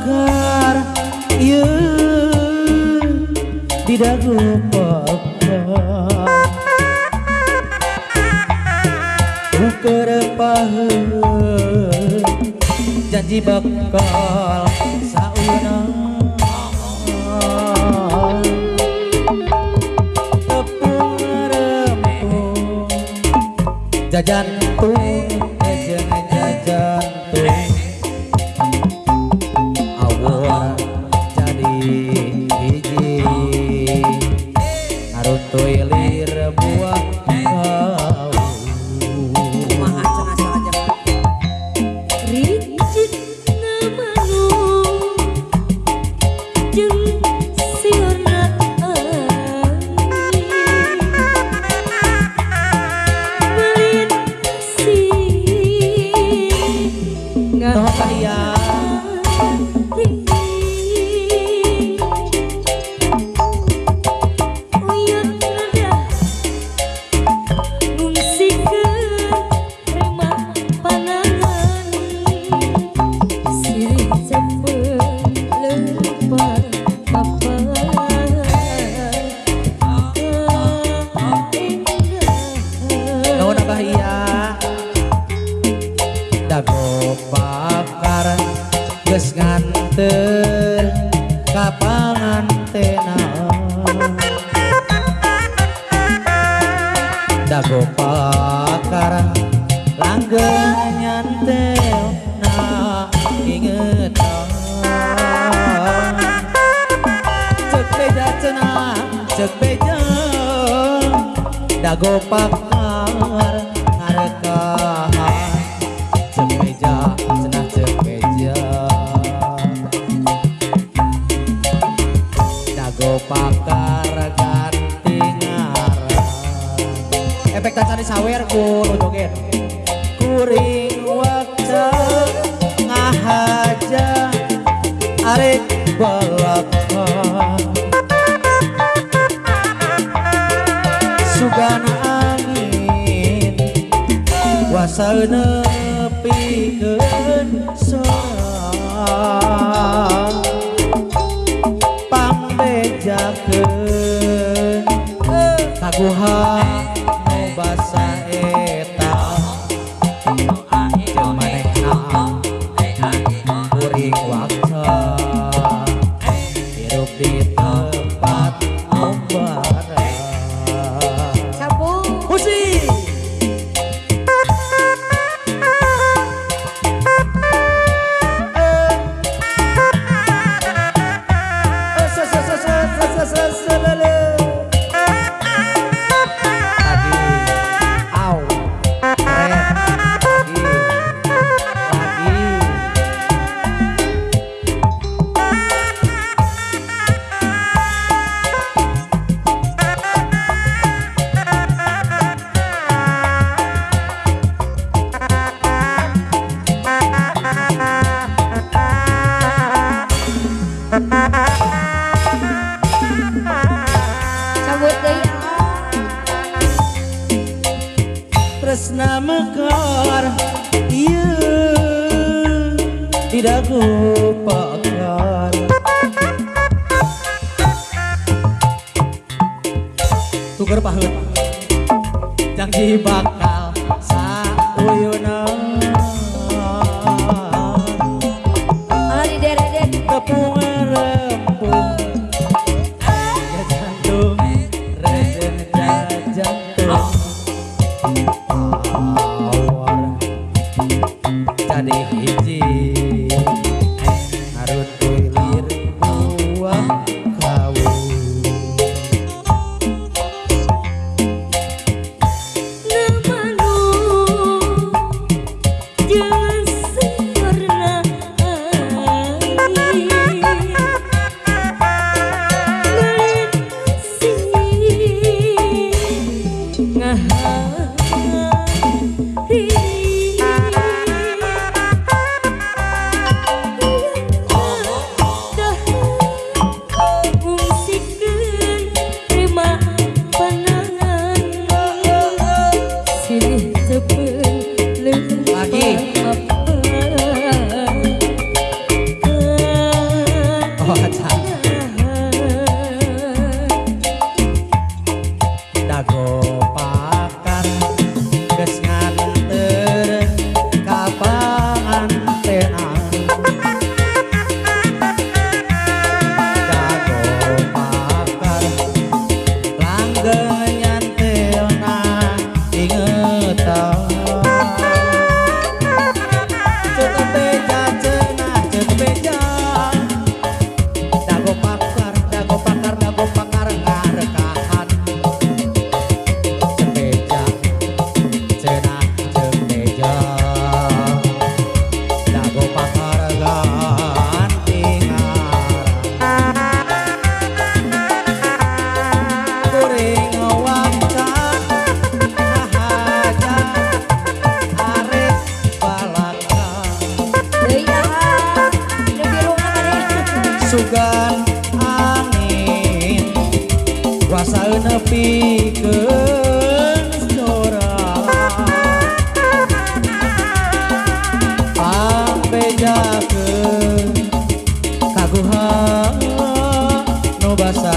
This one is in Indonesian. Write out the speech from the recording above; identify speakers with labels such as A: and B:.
A: bakar ieu di dagu bakar uker paheun janji bakal sauna tepung rempung jajantung jeung jajantung awor jadi hiji haruntuy lir buah kau
B: kumaha cenah saja ricik namanu jeung siorna belin si
A: toh kaya dago bakar geus nganter ka pangantena dago bakar langgeng nyantel na ingetan cek beja cenah cek beja dago bakar ngarekahan cek beja cenah cek beja dago bakar ganti ngaran efek tancani sawer ku joget kuring waktu ngahaja arek balaka sugana angin wasa nepikeun sorang pangbejakeun kaguhan nu basa eta jeung manehna kuring waktu hirup di tempat umbaran
B: sabung
A: musik
B: cabut deui
A: tresna mekar ieu di dagu bakar tuker paheut janji bakal sauyuna
B: ala di deret
A: tepung rempung jajantung rejeng jajantung awor jadi hiji haruntuy lir buah kau
B: namanu jeung siorna
A: sugan angin kuasa nepi ke sorak pambejakeun kaguhan nu basa